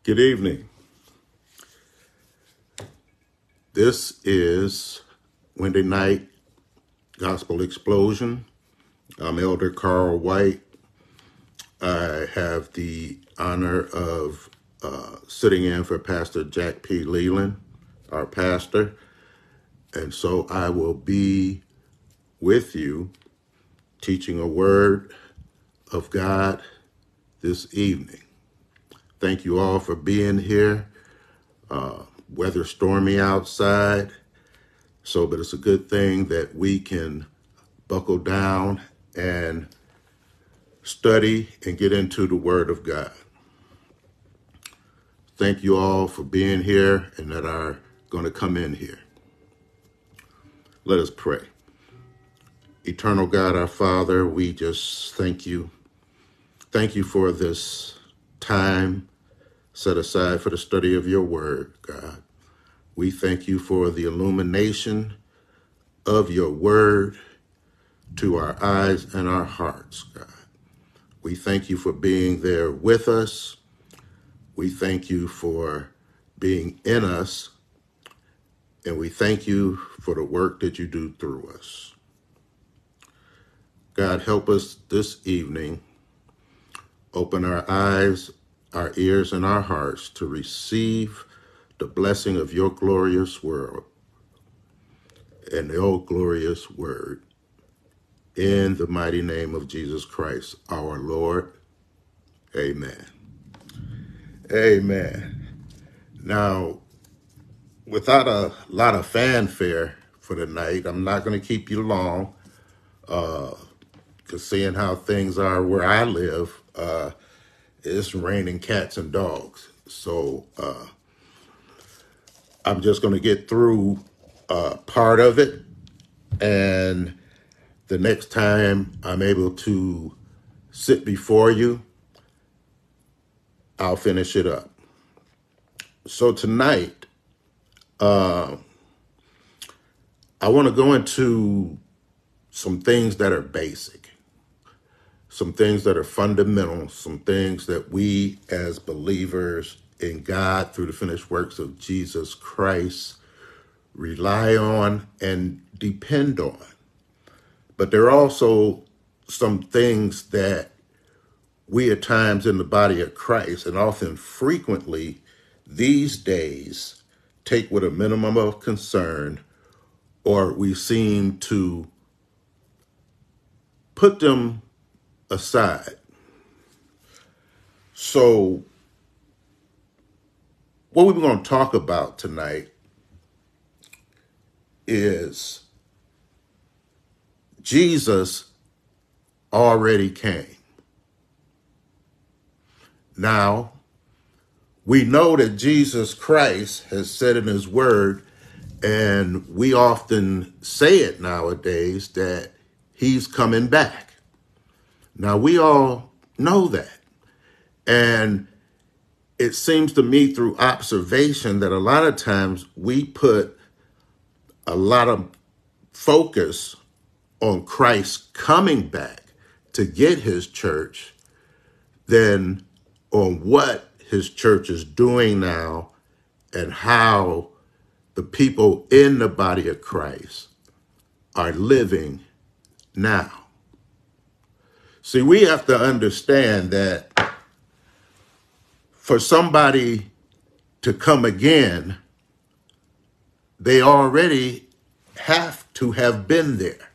Good evening. This is Wednesday night Gospel Explosion. I'm Elder Carl White. I have the honor of sitting in for Pastor Jack P. Leland, our pastor. And so I will be with you teaching a word of God this evening. Thank you all for being here. Weather stormy outside, but it's a good thing that we can buckle down and study and get into the Word of God. Thank you all for being here and that are going to come in here. Let us pray. Eternal God, our Father, we just thank you. Thank you for this time set aside for the study of your Word, God. We thank you for the illumination of your Word to our eyes and our hearts, God. We thank you for being there with us. We thank you for being in us. And we thank you for the work that you do through us. God, help us this evening. Open our eyes, our ears, and our hearts to receive the blessing of your glorious word and your glorious word. In the mighty name of Jesus Christ, our Lord. Amen. Amen. Now, without a lot of fanfare for the night, I'm not going to keep you long, because seeing how things are where I live, it's raining cats and dogs. So I'm just going to get through part of it, and the next time I'm able to sit before you, I'll finish it up. So tonight, I want to go into some things that are basic, some things that are fundamental, some things that we as believers in God through the finished works of Jesus Christ rely on and depend on. But there are also some things that we at times in the body of Christ, and often frequently these days, take with a minimum of concern, or we seem to put them aside. So what we're going to talk about tonight is Jesus already came. Now, we know that Jesus Christ has said in his word, and we often say it nowadays, that he's coming back. Now, we all know that. And it seems to me through observation that a lot of times we put a lot of focus on Christ coming back to get his church than on what his church is doing now and how the people in the body of Christ are living now. See, we have to understand that for somebody to come again, they already have to have been there.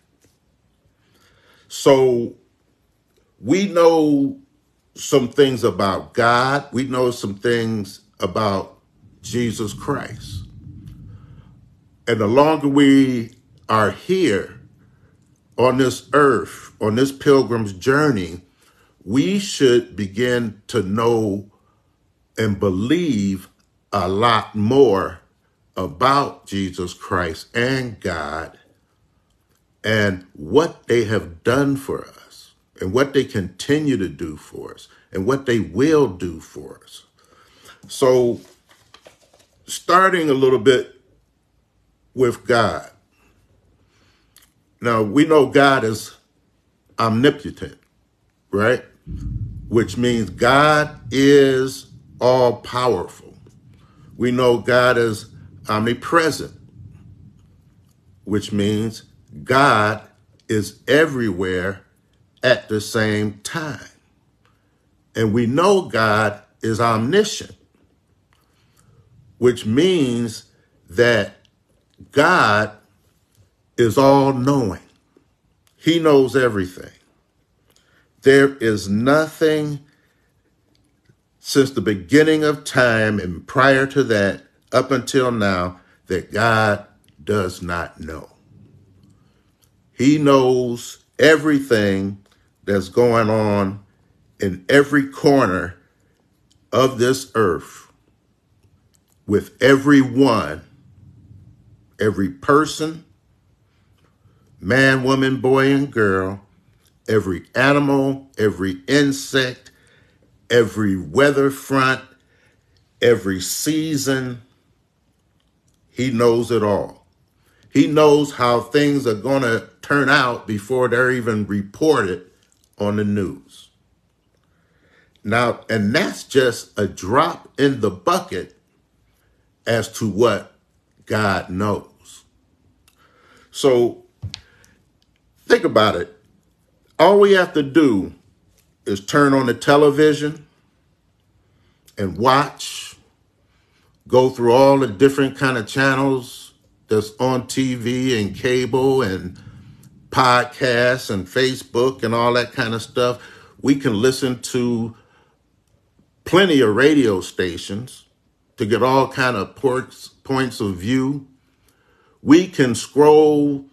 So we know some things about God. We know some things about Jesus Christ. And the longer we are here on this earth, on this pilgrim's journey, we should begin to know and believe a lot more about Jesus Christ and God and what they have done for us and what they continue to do for us and what they will do for us. So starting a little bit with God. Now, we know God is omnipotent, right? Which means God is all powerful. We know God is omnipresent, which means God is everywhere at the same time. And we know God is omniscient, which means that God is all knowing. He knows everything. There is nothing since the beginning of time and prior to that, up until now, that God does not know. He knows everything that's going on in every corner of this earth, with everyone, every person, man, woman, boy, and girl, every animal, every insect, every weather front, every season. He knows it all. He knows how things are going to turn out before they're even reported on the news. Now, and that's just a drop in the bucket as to what God knows. So think about it. All we have to do is turn on the television and watch, go through all the different kind of channels that's on TV and cable and podcasts and Facebook and all that kind of stuff. We can listen to plenty of radio stations to get all kind of points of view. We can scroll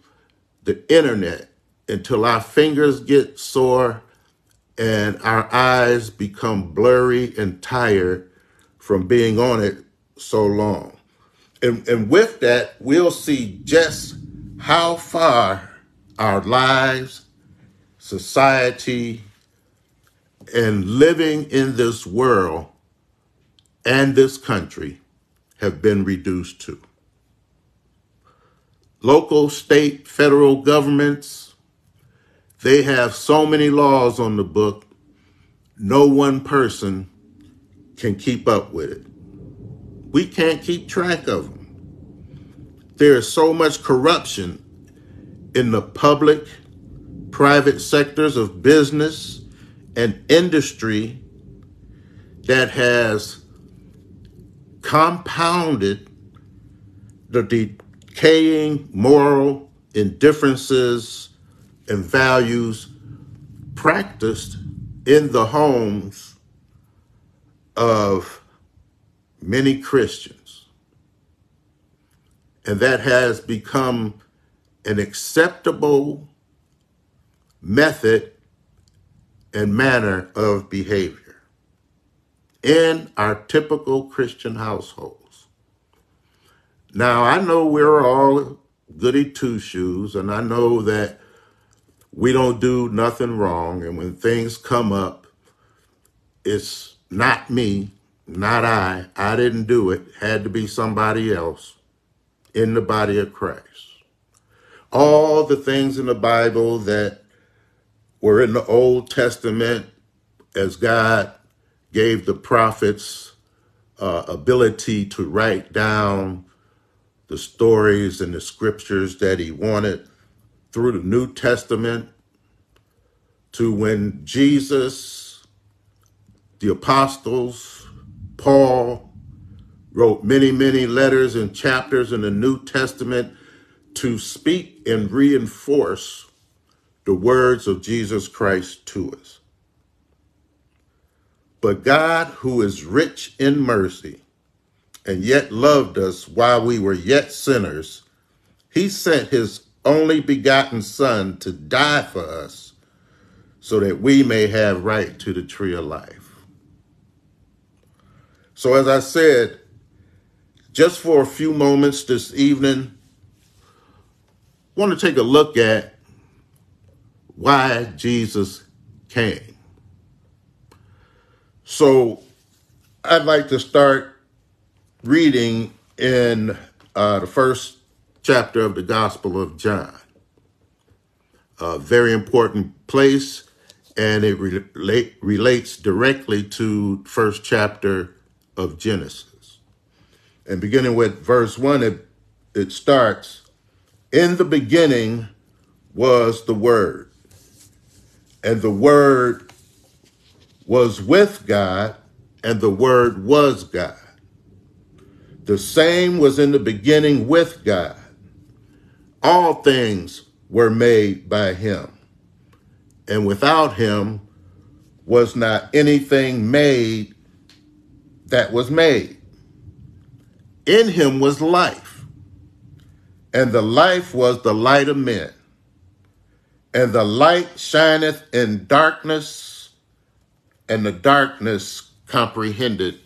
the internet until our fingers get sore and our eyes become blurry and tired from being on it so long. And with that, we'll see just how far our lives, society, and living in this world and this country have been reduced to. Local, state, federal governments, they have so many laws on the book, no one person can keep up with it. We can't keep track of them. There is so much corruption in the public, private sectors of business and industry that has compounded the decaying moral indifferences and values practiced in the homes of many Christians. And that has become an acceptable method and manner of behavior in our typical Christian households. Now, I know we're all goody two-shoes, and I know that we don't do nothing wrong, and when things come up, it's not me, not I didn't do it, had to be somebody else in the body of Christ. All the things in the Bible that were in the Old Testament, as God gave the prophets ability to write down the stories and the scriptures that he wanted, through the New Testament, to when Jesus, the apostles, Paul, wrote many, many letters and chapters in the New Testament to speak and reinforce the words of Jesus Christ to us. But God, who is rich in mercy and yet loved us while we were yet sinners, he sent his only begotten Son to die for us so that we may have right to the tree of life. So as I said, just for a few moments this evening, I want to take a look at why Jesus came. So I'd like to start reading in the first chapter of the Gospel of John. A very important place, and it relates directly to first chapter of Genesis. And beginning with verse 1, it starts, "In the beginning was the Word, and the Word was with God, and the Word was God. The same was in the beginning with God. All things were made by him, and without him was not anything made that was made. In him was life, and the life was the light of men. And the light shineth in darkness, and the darkness comprehended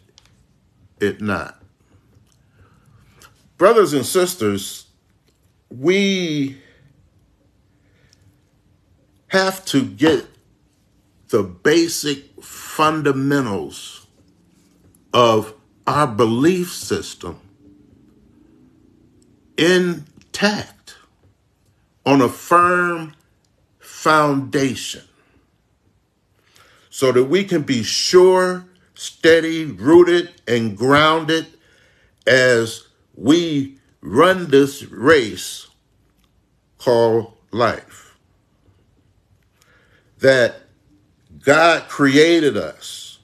it not." Brothers and sisters, we have to get the basic fundamentals of our belief system intact on a firm foundation so that we can be sure, steady, rooted, and grounded as we run this race called life. That God created us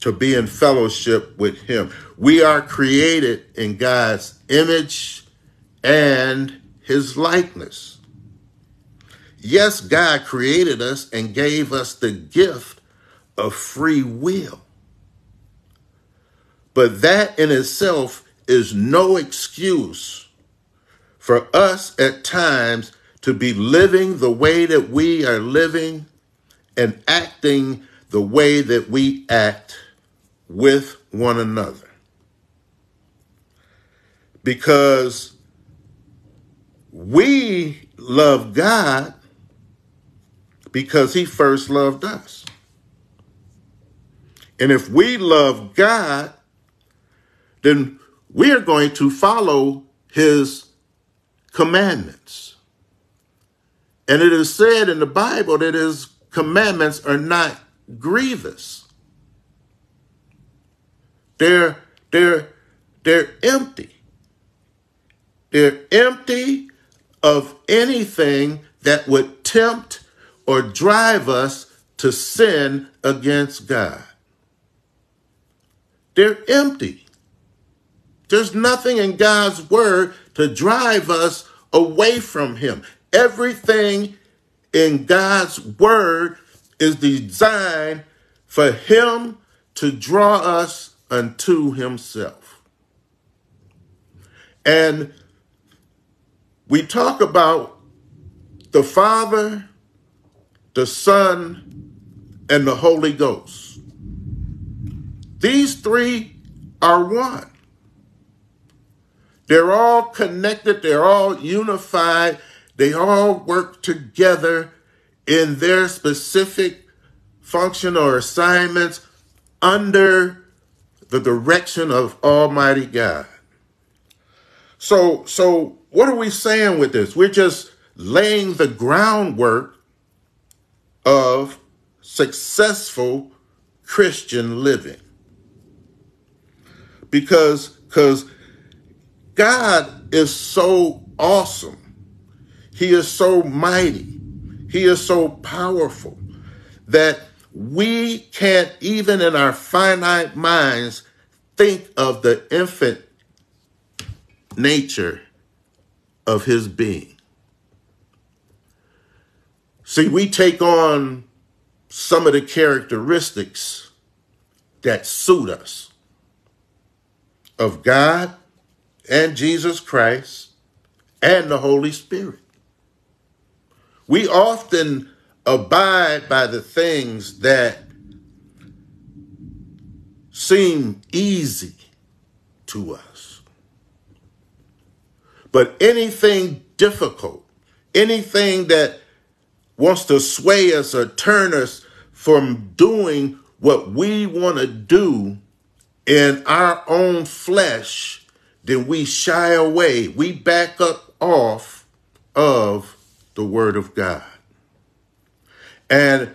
to be in fellowship with him. We are created in God's image and his likeness. Yes, God created us and gave us the gift of free will. But that in itself is no excuse for us at times to be living the way that we are living and acting the way that we act with one another. Because we love God because he first loved us. And if we love God, then we are going to follow his commandments. And it is said in the Bible that his commandments are not grievous. They're empty. They're empty of anything that would tempt or drive us to sin against God. They're empty. There's nothing in God's word to drive us away from him. Everything in God's word is designed for him to draw us unto himself. And we talk about the Father, the Son, and the Holy Ghost. These three are one. They're all connected. They're all unified. They all work together in their specific function or assignments under the direction of Almighty God. So what are we saying with this? We're just laying the groundwork of successful Christian living. Because God is so awesome. He is so mighty. He is so powerful that we can't, even in our finite minds, think of the infinite nature of his being. See, we take on some of the characteristics that suit us of God and Jesus Christ and the Holy Spirit. We often abide by the things that seem easy to us. But anything difficult, anything that wants to sway us or turn us from doing what we want to do in our own flesh, then we shy away. We back up off of the Word of God. And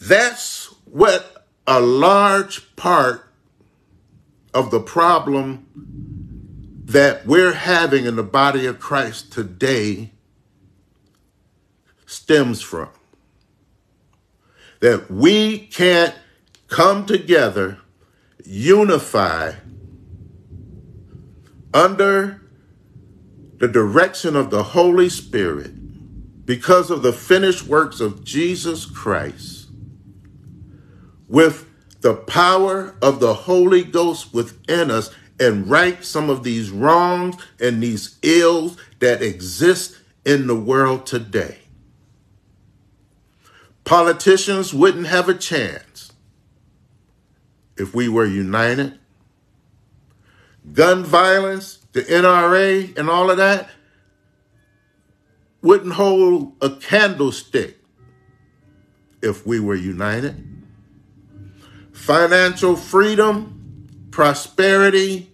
that's what a large part of the problem that we're having in the body of Christ today stems from that we can't come together, unify under the direction of the Holy Spirit because of the finished works of Jesus Christ, with the power of the Holy Ghost within us, and right some of these wrongs and these ills that exist in the world today. Politicians wouldn't have a chance if we were united. Gun violence, the NRA and all of that wouldn't hold a candlestick if we were united. Financial freedom, prosperity,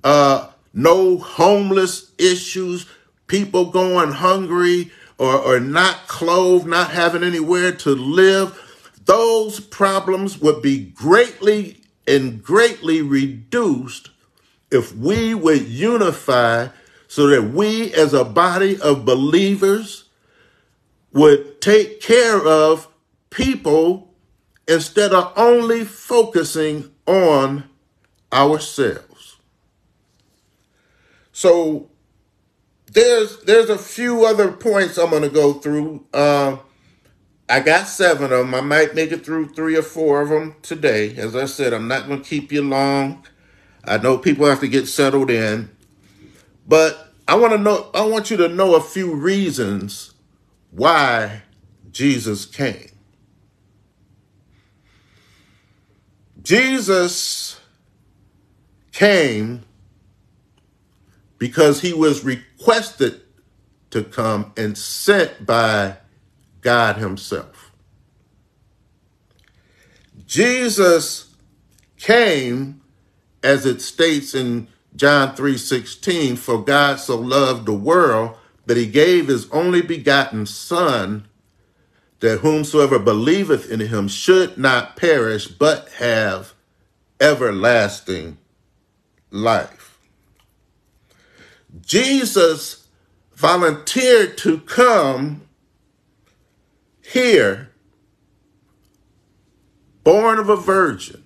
no homeless issues, people going hungry or not clothed, not having anywhere to live. Those problems would be greatly reduced if we would unify so that we as a body of believers would take care of people instead of only focusing on ourselves. So there's a few other points I'm going to go through. I got 7 of them. I might make it through 3 or 4 of them today. As I said, I'm not going to keep you long. I know people have to get settled in, but I want you to know a few reasons why Jesus came. Jesus came because he was requested to come and sent by God himself. Jesus came, as it states in John 3:16, for God so loved the world that he gave his only begotten Son, that whomsoever believeth in him should not perish, but have everlasting life. Jesus volunteered to come here, born of a virgin,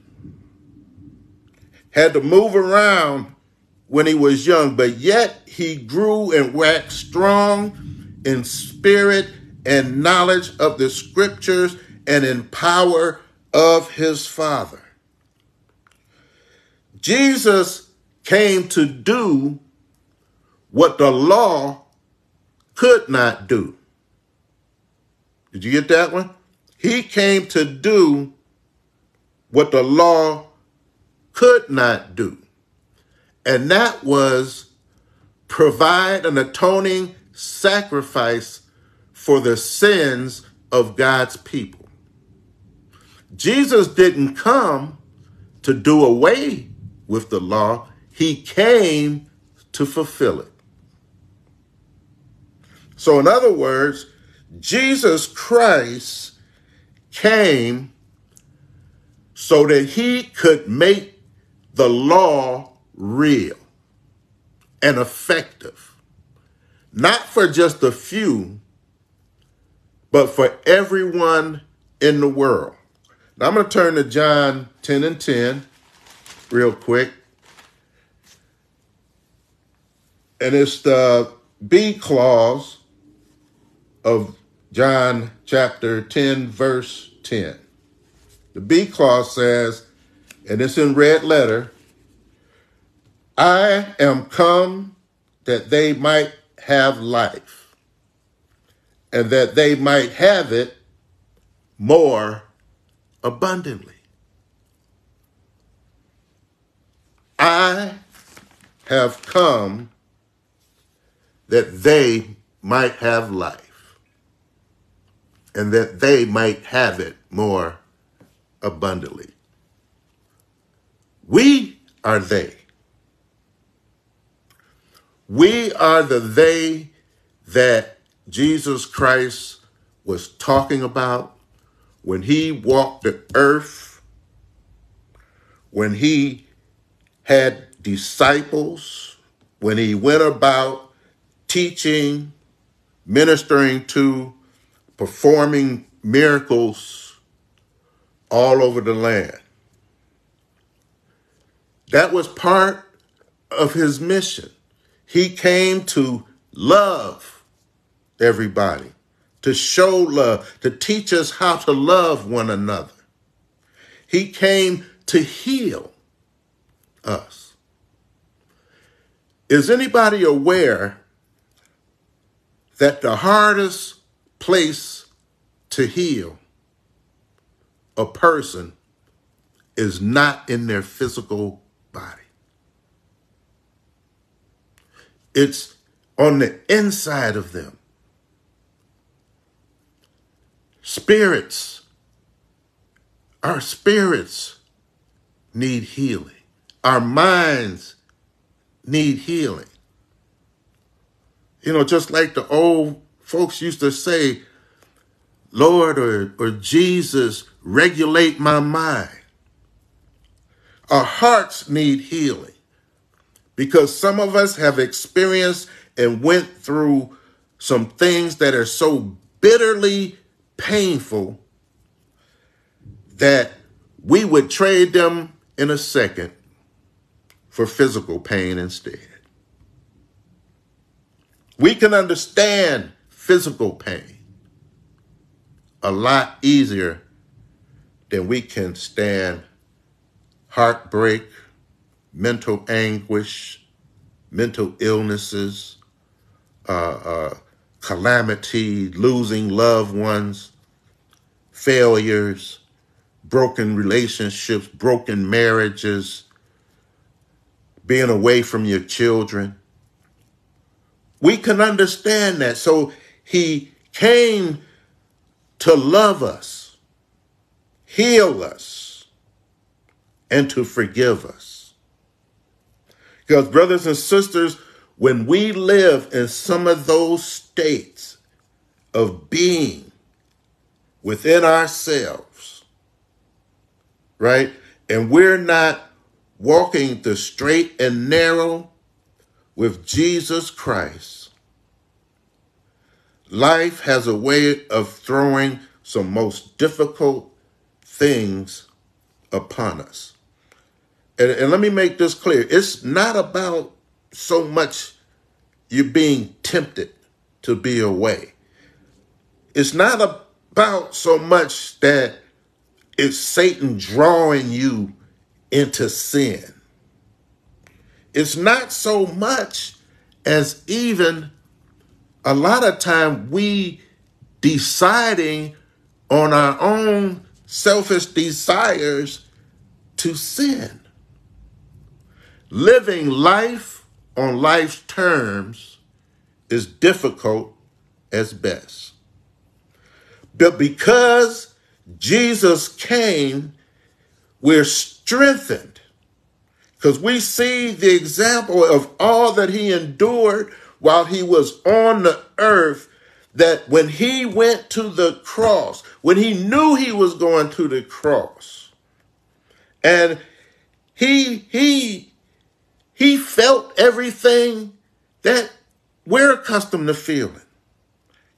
had to move around when he was young, but yet he grew and waxed strong in spirit and knowledge of the scriptures and in power of his Father. Jesus came to do what the law could not do. Did you get that one? He came to do what the law could not do. And that was provide an atoning sacrifice for the sins of God's people. Jesus didn't come to do away with the law. He came to fulfill it. So in other words, Jesus Christ came so that he could make the law real and effective, not for just a few, but for everyone in the world. Now I'm going to turn to John 10:10 real quick. And it's the B clause of John chapter 10, verse 10. The B clause says, and it's in red letter, I am come that they might have life, and that they might have it more abundantly. I have come that they might have life, and that they might have it more abundantly. We are they. We are the they that Jesus Christ was talking about when he walked the earth when he had disciples, when he went about teaching, ministering to, performing miracles all over the land. That was part of his mission. He came to love everybody, to show love, to teach us how to love one another. He came to heal us. Is anybody aware that the hardest place to heal a person is not in their physical body? It's on the inside of them. Spirits, our spirits need healing. Our minds need healing. You know, just like the old folks used to say, Lord or Jesus, regulate my mind. Our hearts need healing because some of us have experienced and went through some things that are so bitterly painful that we would trade them in a second for physical pain instead. We can understand physical pain a lot easier than we can stand heartbreak, mental anguish, mental illnesses, calamity, losing loved ones, failures, broken relationships, broken marriages, being away from your children. We can understand that. So he came to love us, heal us, and to forgive us. Because brothers and sisters, when we live in some of those states of being within ourselves, right? And we're not walking the straight and narrow with Jesus Christ, life has a way of throwing some most difficult things upon us. And let me make this clear. It's not about so much you being tempted to be away. It's not about so much that it's Satan drawing you into sin. It's not so much as even a lot of time we deciding on our own selfish desires to sin. Living life on life's terms is difficult as best. But because Jesus came, we're strengthened. Because we see the example of all that he endured while he was on the earth, that when he went to the cross, when he knew he was going to the cross, and he felt everything that we're accustomed to feeling.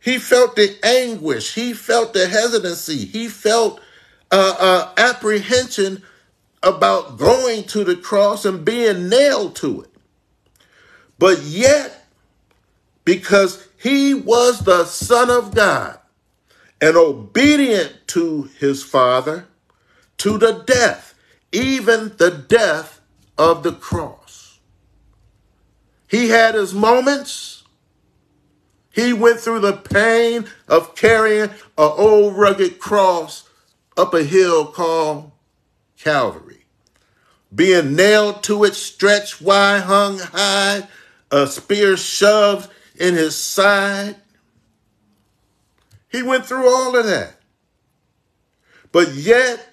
He felt the anguish. He felt the hesitancy. He felt apprehension about going to the cross and being nailed to it. But yet, because he was the Son of God and obedient to his Father, to the death, even the death of the cross. He had his moments. He went through the pain of carrying an old rugged cross up a hill called Calvary, being nailed to it, stretched wide, hung high, a spear shoved in his side. He went through all of that. But yet,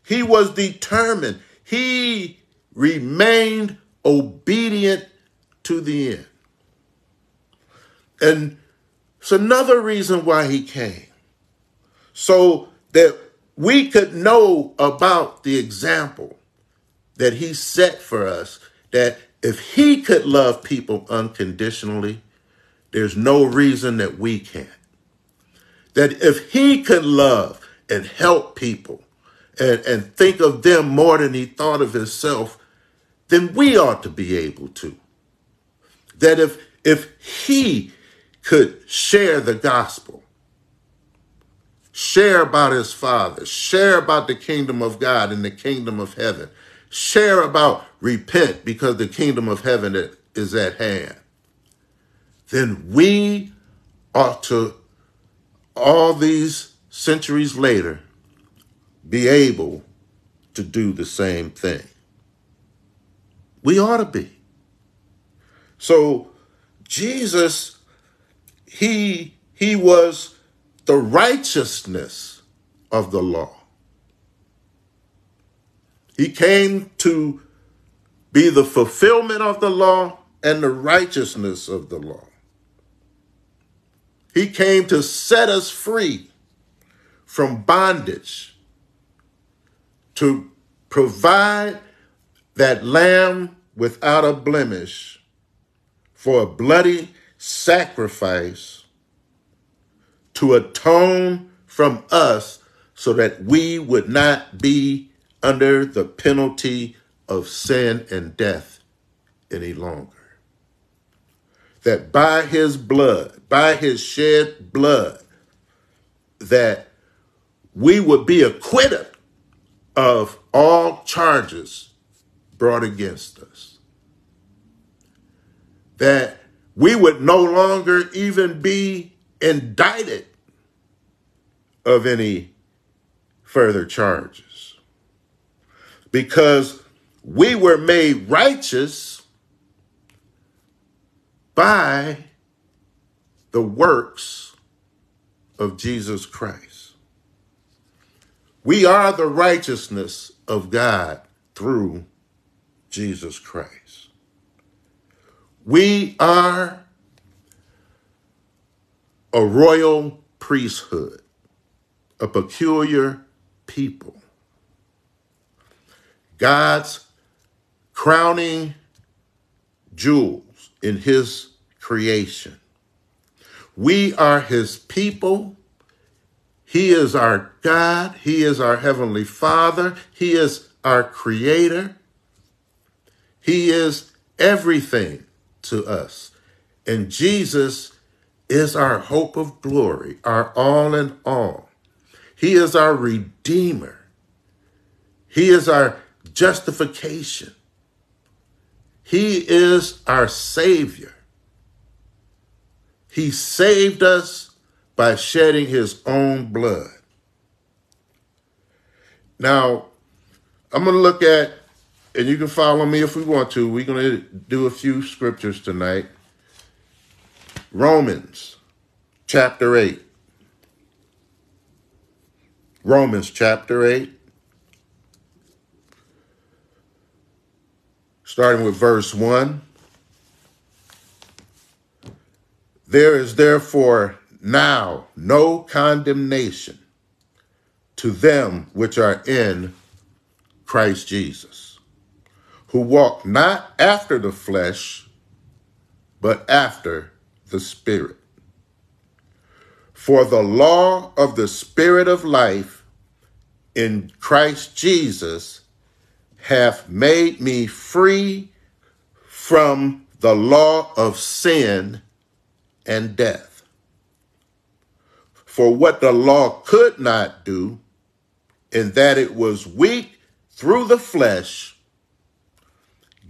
he was determined. He remained obedient to the end. And it's another reason why he came, so that we could know about the example that he set for us, that if he could love people unconditionally, there's no reason that we can't. That if he could love and help people and think of them more than he thought of himself, then we ought to be able to. That if he could share the gospel, share about his Father, share about the kingdom of God and the kingdom of heaven, share about repent because the kingdom of heaven is at hand, then we ought to, all these centuries later, be able to do the same thing. We ought to be. So Jesus, he was the righteousness of the law. He came to be the fulfillment of the law and the righteousness of the law. He came to set us free from bondage, to provide that lamb without a blemish for a bloody sacrifice to atone from us so that we would not be under the penalty of sin and death any longer. That by his blood, by his shed blood, that we would be acquitted of all charges brought against us. That we would no longer even be indicted of any further charges, because we were made righteous by the works of Jesus Christ. We are the righteousness of God through Jesus Christ. We are a royal priesthood, a peculiar people. God's crowning jewels in his creation. We are his people. He is our God. He is our heavenly Father. He is our creator. He is everything to us. And Jesus is our hope of glory, our all in all. He is our redeemer. He is our justification. He is our savior. He saved us by shedding his own blood. Now, I'm going to look at, and you can follow me if we want to. We're going to do a few scriptures tonight. Romans chapter 8. Romans chapter 8. Starting with verse 1. There is therefore now no condemnation to them which are in Christ Jesus, who walk not after the flesh, but after the Spirit. For the law of the Spirit of life in Christ Jesus hath made me free from the law of sin and death. For what the law could not do, in that it was weak through the flesh,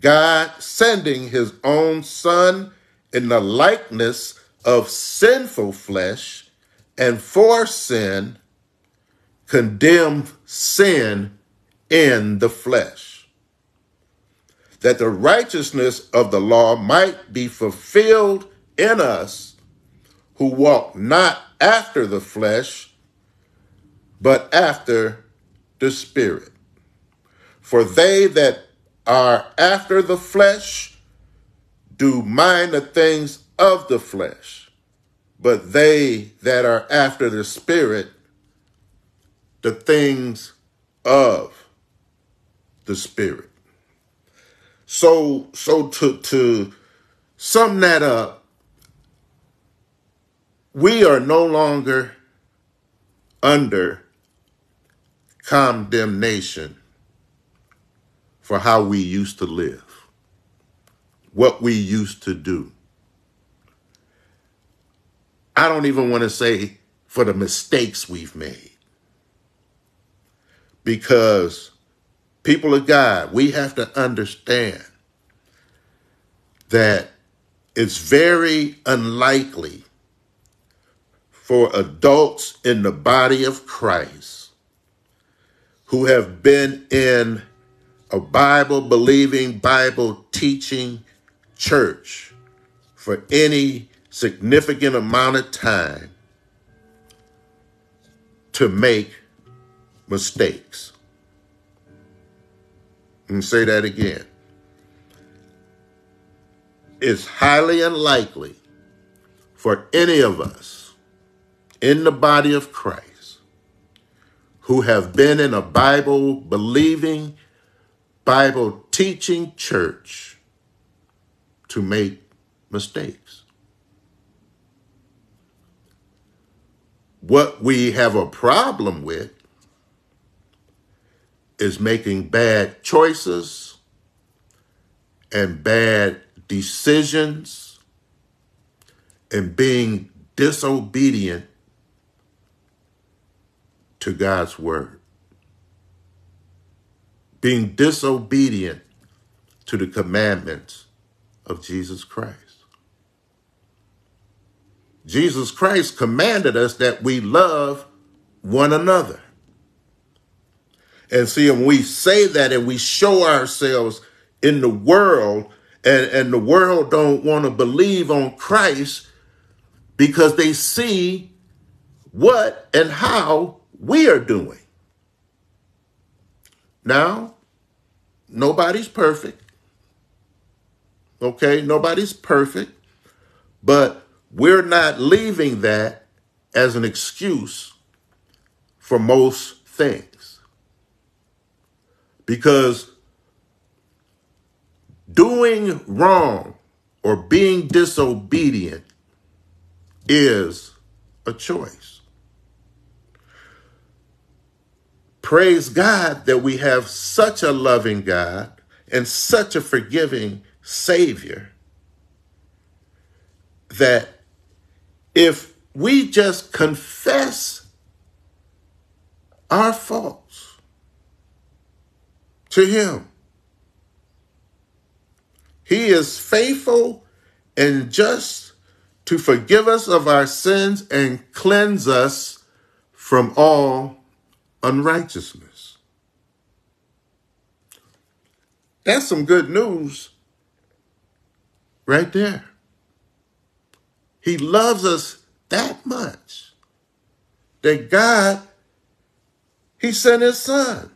God sending his own Son in the likeness of sinful flesh, and for sin, condemned sin in the flesh, that the righteousness of the law might be fulfilled in us who walk not after the flesh, but after the Spirit. For they that are after the flesh do mind the things of the flesh, but they that are after the Spirit, the things of the Spirit. So to sum that up, we are no longer under condemnation for how we used to live, what we used to do. I don't even want to say for the mistakes we've made, because people of God, we have to understand that it's very unlikely for adults in the body of Christ who have been in a Bible-believing, Bible-teaching church for any significant amount of time to make mistakes. Let me say that again. It's highly unlikely for any of us in the body of Christ who have been in a Bible-believing, Bible-teaching church to make mistakes. What we have a problem with is making bad choices and bad decisions and being disobedient to God's word, being disobedient to the commandments of Jesus Christ. Jesus Christ commanded us that we love one another. And see, when we say that and we show ourselves in the world, and the world don't want to believe on Christ because they see what and how we are doing. Now, nobody's perfect. Okay, nobody's perfect, but we're not leaving that as an excuse for most things. Because doing wrong or being disobedient is a choice. Praise God that we have such a loving God and such a forgiving Savior that if we just confess our faults to Him, He is faithful and just to forgive us of our sins and cleanse us from all unrighteousness. That's some good news right there. He loves us that much that God, He sent His Son.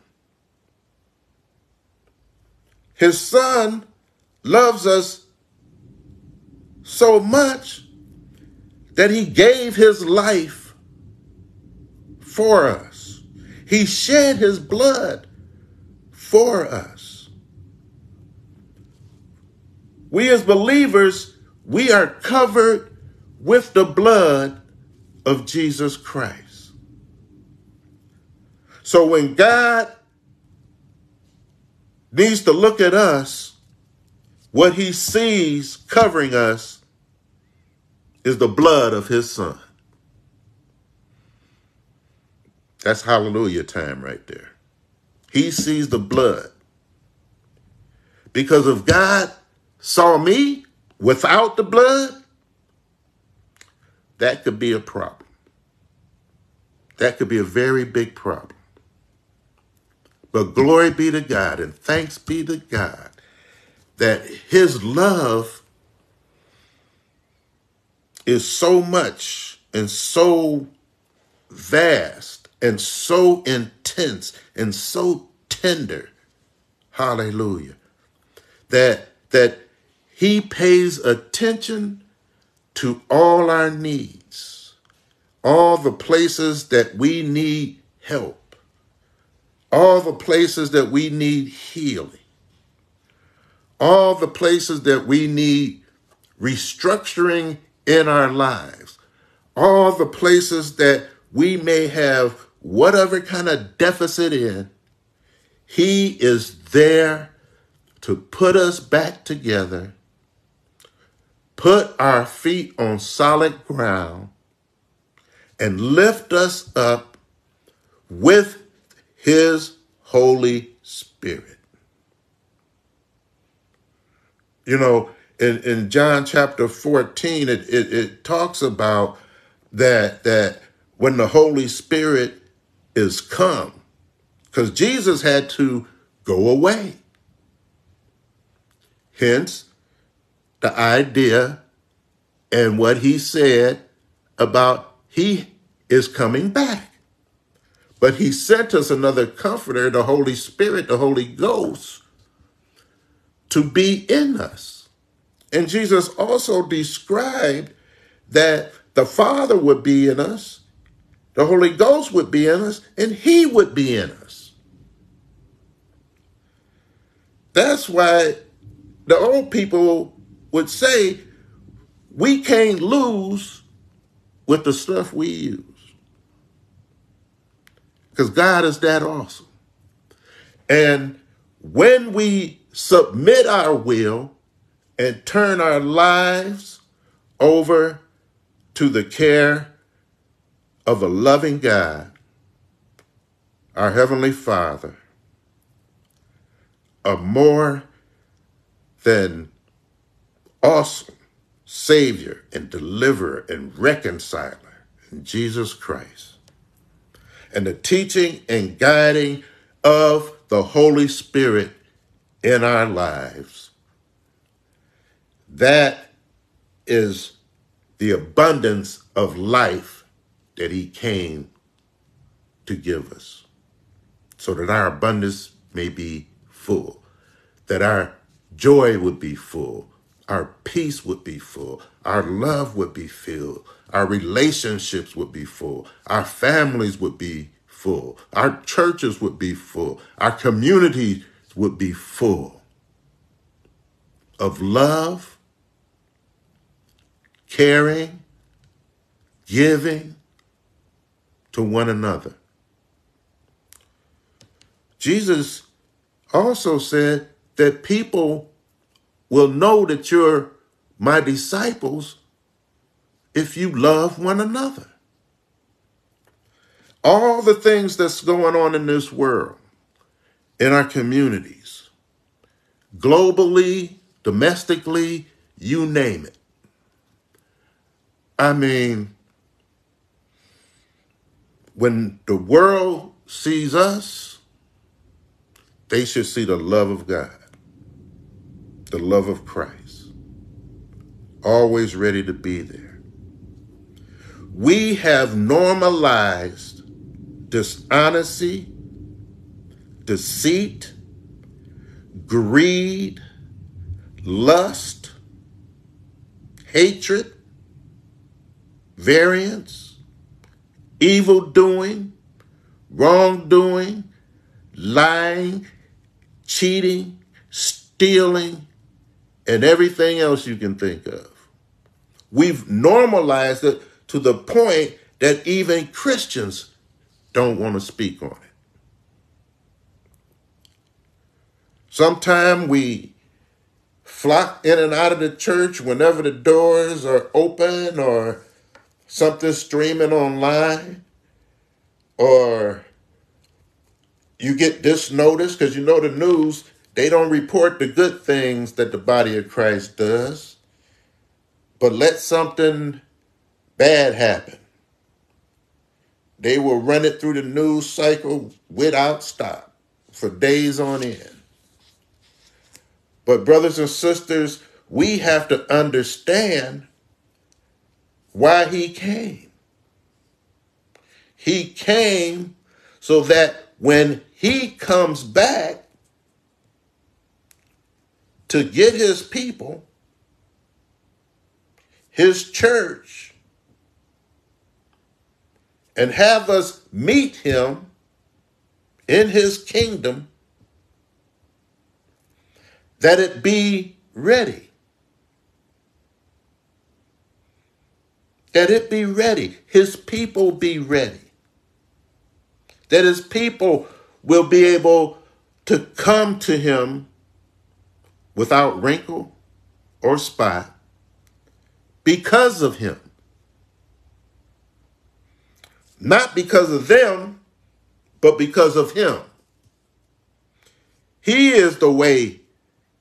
His Son loves us so much that He gave His life for us. He shed His blood for us. We as believers, we are covered with the blood of Jesus Christ. So when God needs to look at us, what He sees covering us is the blood of His Son. That's hallelujah time right there. He sees the blood. Because if God saw me without the blood, that could be a problem. That could be a very big problem. But glory be to God and thanks be to God that His love is so much and so vast and so intense and so tender, hallelujah, that He pays attention to all our needs, all the places that we need help, all the places that we need healing, all the places that we need restructuring in our lives, all the places that we may have whatever kind of deficit in, he is there to put us back together, put our feet on solid ground, and lift us up with his Holy Spirit. You know, in John chapter 14, it talks about that when the Holy Spirit is come, because Jesus had to go away. Hence, the idea and what he said about he is coming back. But he sent us another comforter, the Holy Spirit, the Holy Ghost, to be in us. And Jesus also described that the Father would be in us, the Holy Ghost would be in us, and he would be in us. That's why the old people would say, we can't lose with the stuff we use. Because God is that awesome. And when we submit our will and turn our lives over to the care of a loving God, our Heavenly Father, a more than awesome Savior and deliverer and reconciler in Jesus Christ, and the teaching and guiding of the Holy Spirit in our lives, that is the abundance of life that he came to give us, so that our abundance may be full, that our joy would be full, our peace would be full, our love would be filled, our relationships would be full, our families would be full, our churches would be full, our communities would be full of love, caring, giving to one another. Jesus also said that people will know that you're my disciples if you love one another. All the things that's going on in this world, in our communities, globally, domestically, you name it. I mean, when the world sees us, they should see the love of God, the love of Christ, always ready to be there. We have normalized dishonesty, deceit, greed, lust, hatred, variance, evil doing, wrongdoing, lying, cheating, stealing, and everything else you can think of. We've normalized it to the point that even Christians don't want to speak on it. Sometimes we flock in and out of the church whenever the doors are open or something streaming online, or you get this notice, because you know the news, they don't report the good things that the body of Christ does, but let something bad happen, they will run it through the news cycle without stop for days on end. But brothers and sisters, we have to understand why he came. He came so that when he comes back to get his people, his church, and have us meet him in his kingdom, that it be ready. That it be ready. His people be ready. That his people will be able to come to him without wrinkle or spot because of him. Not because of them, but because of him. He is the way,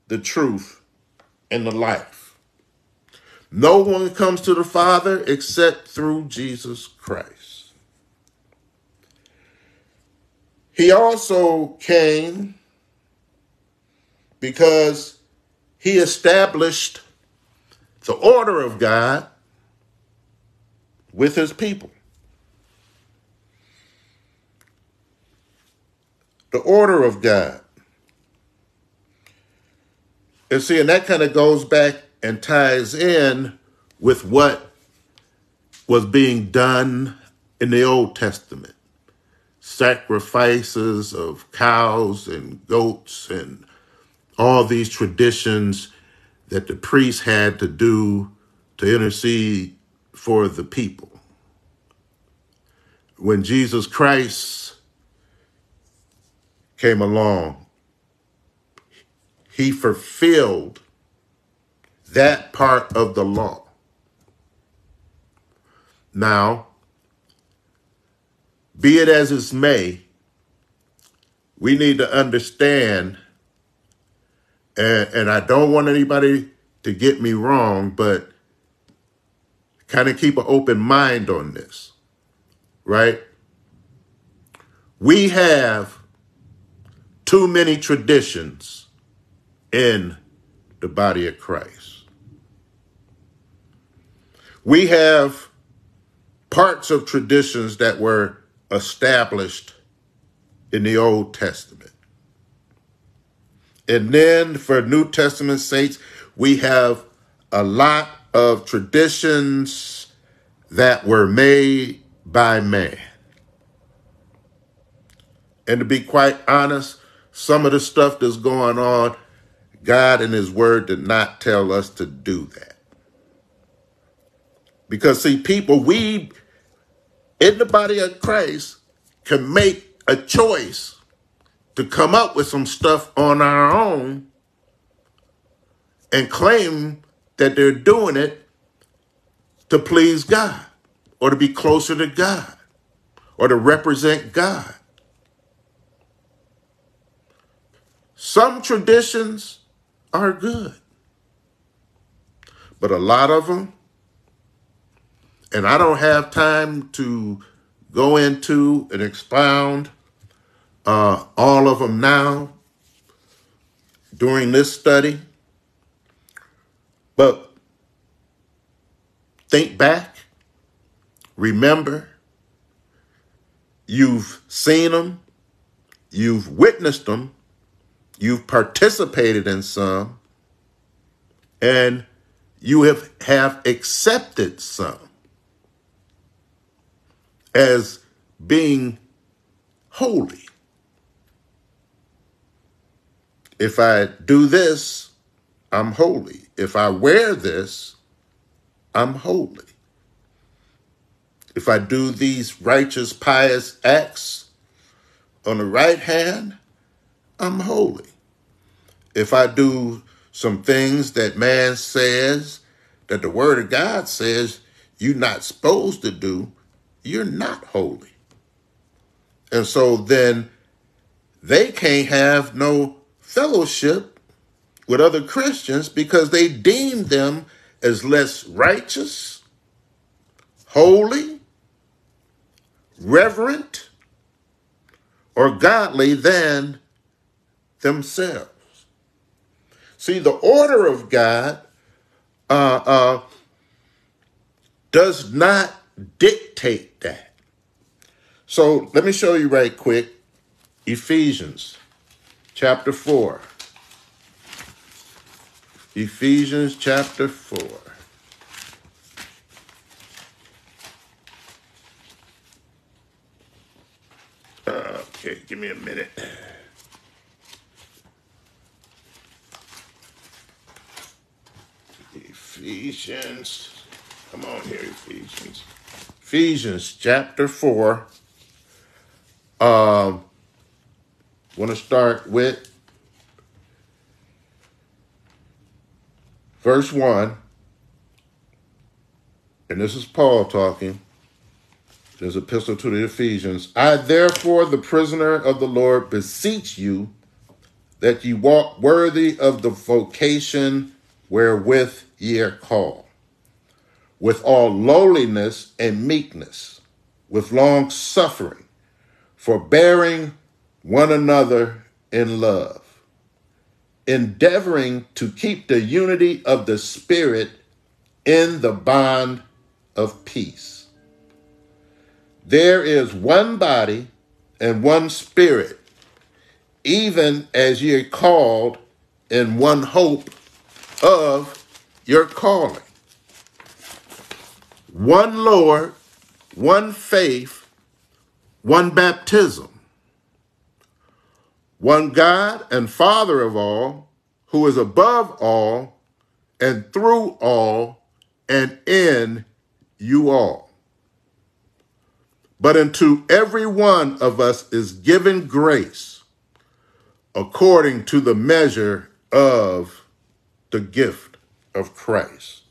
the truth, and the life. No one comes to the Father except through Jesus Christ. He also came because he established the order of God with his people. The order of God. And see, and that kind of goes back and ties in with what was being done in the Old Testament. Sacrifices of cows and goats and all these traditions that the priests had to do to intercede for the people. When Jesus Christ came along, he fulfilled that part of the law. Now, be it as it may, we need to understand, and I don't want anybody to get me wrong, but kind of keep an open mind on this, right? We have too many traditions in the body of Christ. We have parts of traditions that were established in the Old Testament. And then for New Testament saints, we have a lot of traditions that were made by man. And to be quite honest, some of the stuff that's going on, God in his word did not tell us to do that. Because see, people, we in the body of Christ can make a choice to come up with some stuff on our own and claim that they're doing it to please God or to be closer to God or to represent God. Some traditions are good, but a lot of them, and I don't have time to go into and expound all of them now during this study, but think back, remember, you've seen them, you've witnessed them, you've participated in some, and you have accepted some as being holy. If I do this, I'm holy. If I wear this, I'm holy. If I do these righteous, pious acts on the right hand, I'm holy. If I do some things that man says, that the word of God says you're not supposed to do, you're not holy. And so then they can't have no fellowship with other Christians because they deem them as less righteous, holy, reverent, or godly than themselves. See, the order of God does not dictate that. So let me show you right quick, Ephesians chapter 4. Ephesians chapter 4. Okay, give me a minute. Ephesians. Come on here, Ephesians. Ephesians chapter 4. Want to start with verse 1. And this is Paul talking. His epistle to the Ephesians. I, therefore, the prisoner of the Lord, beseech you that ye walk worthy of the vocation wherewith ye are called, with all lowliness and meekness, with long suffering, forbearing one another in love, endeavoring to keep the unity of the Spirit in the bond of peace. There is one body and one Spirit, even as ye are called in one hope of your calling. One Lord, one faith, one baptism, one God and Father of all, who is above all and through all and in you all. But unto every one of us is given grace according to the measure of the gift of Christ.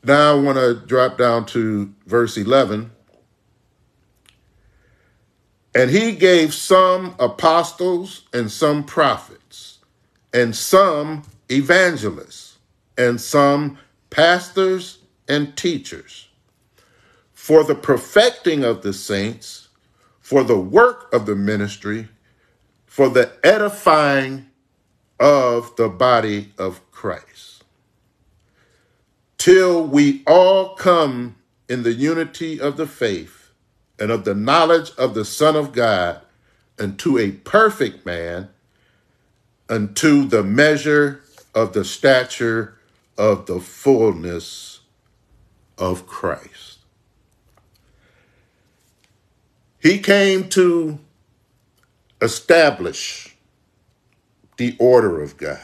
Now I want to drop down to verse 11. And he gave some apostles and some prophets and some evangelists and some pastors and teachers, for the perfecting of the saints, for the work of the ministry, for the edifying of the body of Christ, till we all come in the unity of the faith and of the knowledge of the Son of God, unto a perfect man, unto the measure of the stature of the fullness of Christ. He came to establish the order of God,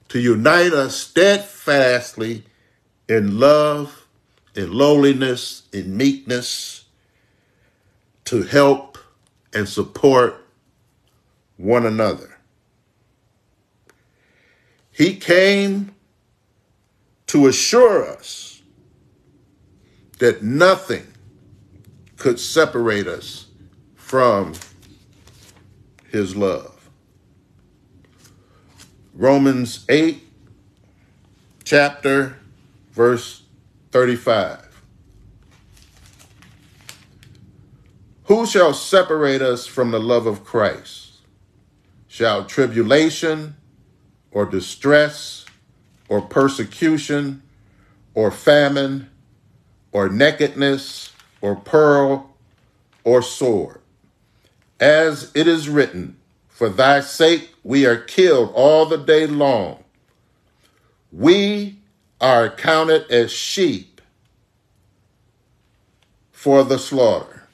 to unite us steadfastly in love, in lowliness, in meekness, to help and support one another. He came to assure us that nothing could separate us from his love. Romans 8, chapter, verse 35. Who shall separate us from the love of Christ? Shall tribulation or distress or persecution or famine or nakedness or peril or sword? As it is written, for thy sake we are killed all the day long. We are accounted as sheep for the slaughter.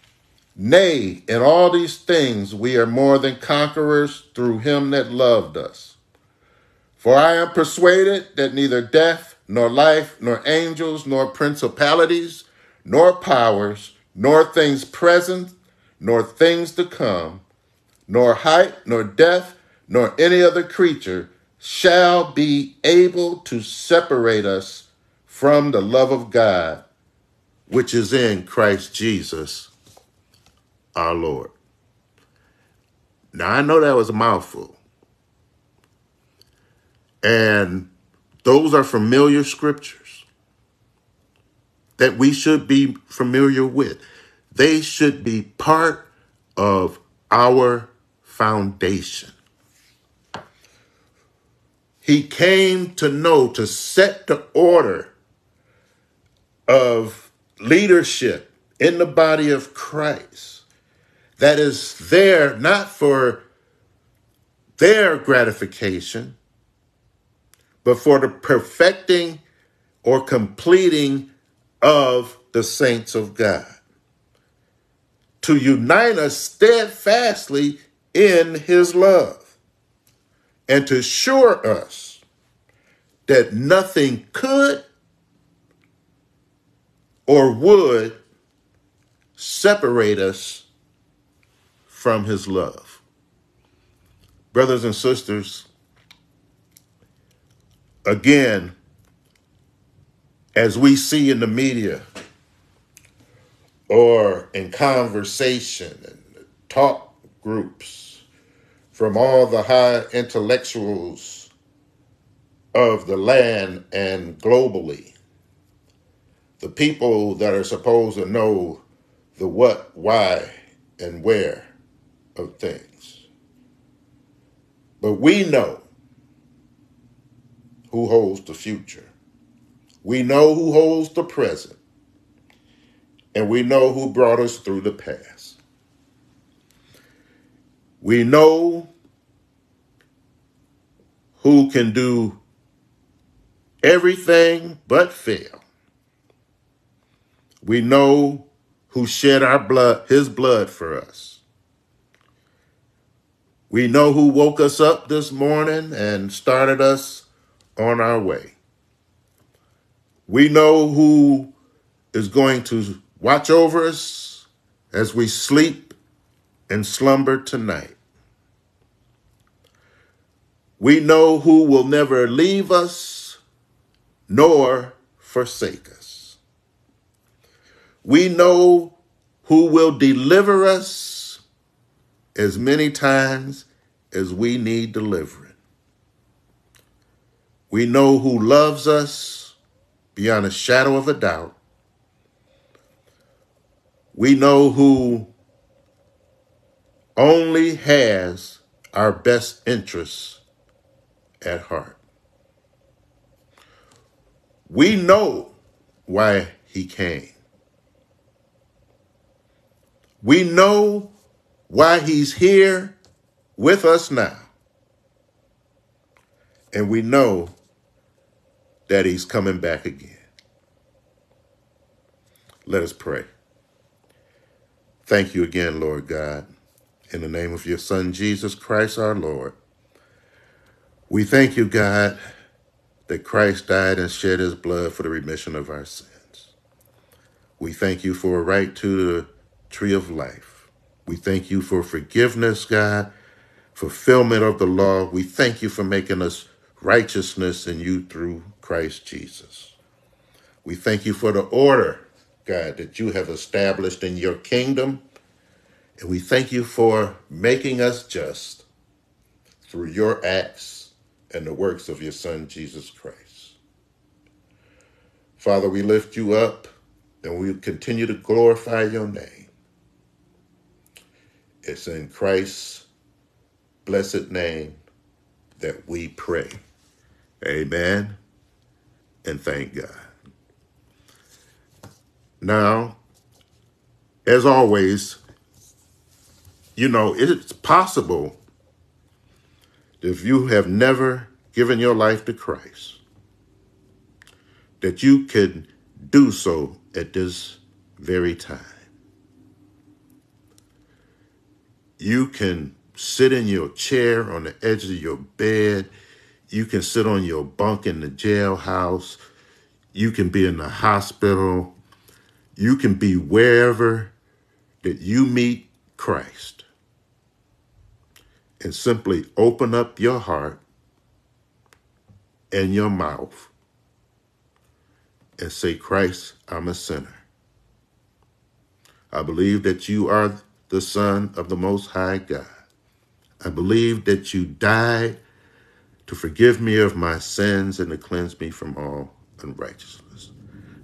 Nay, in all these things we are more than conquerors through him that loved us. For I am persuaded that neither death, nor life, nor angels, nor principalities, nor powers, nor things present, nor things to come, nor height, nor depth, nor any other creature shall be able to separate us from the love of God, which is in Christ Jesus, our Lord. Now, I know that was a mouthful. And those are familiar scriptures that we should be familiar with. They should be part of our foundation. He came to know, to set the order of leadership in the body of Christ that is there not for their gratification, but for the perfecting or completing of the saints of God, to unite us steadfastly in his love, and to assure us that nothing could or would separate us from his love. Brothers and sisters, again, as we see in the media or in conversation and talk groups from all the high intellectuals of the land and globally, the people that are supposed to know the what, why, and where of things. But we know who holds the future. We know who holds the present. And we know who brought us through the past. We know who can do everything but fail. We know who shed his blood for us. We know who woke us up this morning and started us on our way. We know who is going to watch over us as we sleep and slumber tonight. We know who will never leave us nor forsake us. We know who will deliver us as many times as we need delivering. We know who loves us beyond a shadow of a doubt. We know who only has our best interests at heart. We know why he came. We know why he's here with us now. And we know that he's coming back again. Let us pray. Thank you again, Lord God, in the name of your Son, Jesus Christ, our Lord. We thank you, God, that Christ died and shed his blood for the remission of our sins. We thank you for a right to the tree of life. We thank you for forgiveness, God, fulfillment of the law. We thank you for making us righteousness in you through Christ Jesus. We thank you for the order, God, that you have established in your kingdom. And we thank you for making us just through your acts and the works of your Son, Jesus Christ. Father, we lift you up and we continue to glorify your name. It's in Christ's blessed name that we pray. Amen. And thank God. Now, as always, you know, it's possible that if you have never given your life to Christ, that you could do so at this very time. You can sit in your chair on the edge of your bed. You can sit on your bunk in the jailhouse. You can be in the hospital. You can be wherever that you meet Christ. And simply open up your heart and your mouth and say, Christ, I'm a sinner. I believe that you are the Son of the Most High God. I believe that you died to forgive me of my sins and to cleanse me from all unrighteousness.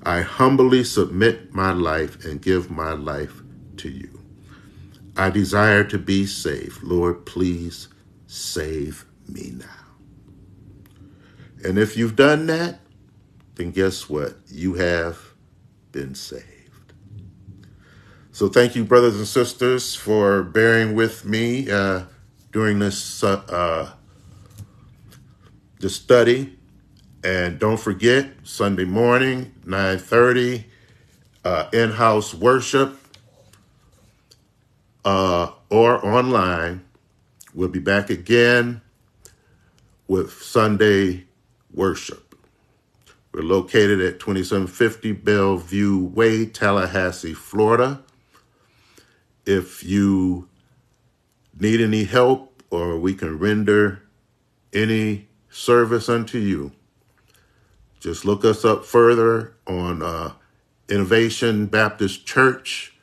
I humbly submit my life and give my life to you. I desire to be saved. Lord, please save me now. And if you've done that, then guess what? You have been saved. So thank you, brothers and sisters, for bearing with me during this study. And don't forget, Sunday morning, 9:30, in-house worship or online. We'll be back again with Sunday worship. We're located at 2750 Bellevue Way, Tallahassee, Florida. If you need any help or we can render any service unto you, just look us up further on Innovation Baptist Church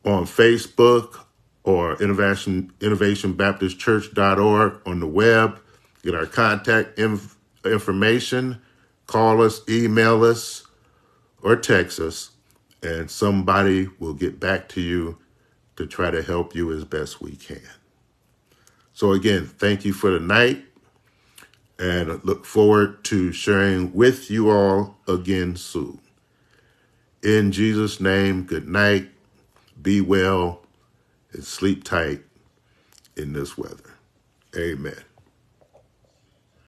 on Facebook or innovationbaptistchurch.org on the web. Get our contact information, call us, email us, or text us, and somebody will get back to you to try to help you as best we can. So again, thank you for the night, and look forward to sharing with you all again soon. In Jesus' name, good night, be well, and sleep tight in this weather. Amen.